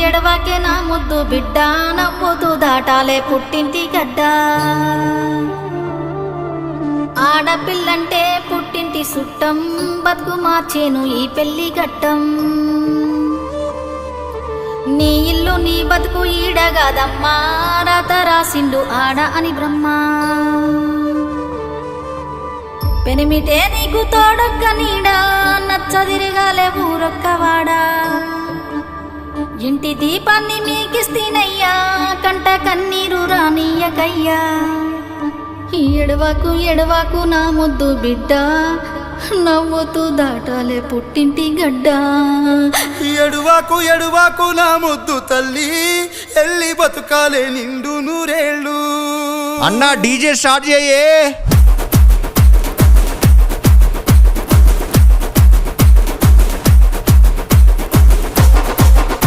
ఎడవాకే నా ముద్దు బిడ్డ నవ్వుతూ దాటాలే పుట్టింటి గడ్డ ఆడపిల్లంటే పుట్టింటి సుట్టం బతుకు మార్చేను ఈ పెళ్లి ఘట్టం నీ ఇల్లు నీ బతుకు ఈడగాదమ్మా రాత రాసిండు ఆడ అని బ్రహ్మ పెనిమిటే నీకు తోడొక్క నీడా నచ్చదిరగాలే ఊరొక్కవాడా ఇంటి దీపాన్ని మీకిస్తీనయ్యా కంట కన్నీరు రానియకయ్యా ఎడవాకు ఎడవాకు నా ముద్దు బిడ్డ నవ్వుతూ దాటాలే పుట్టింటి గడ్డ ఎడువాకు ఎడువాకు నా ముద్దు తల్లి ఎల్లి బతుకాలే నిండు నూరేళ్ళు అన్నా డీజే స్టార్ట్ చేయే.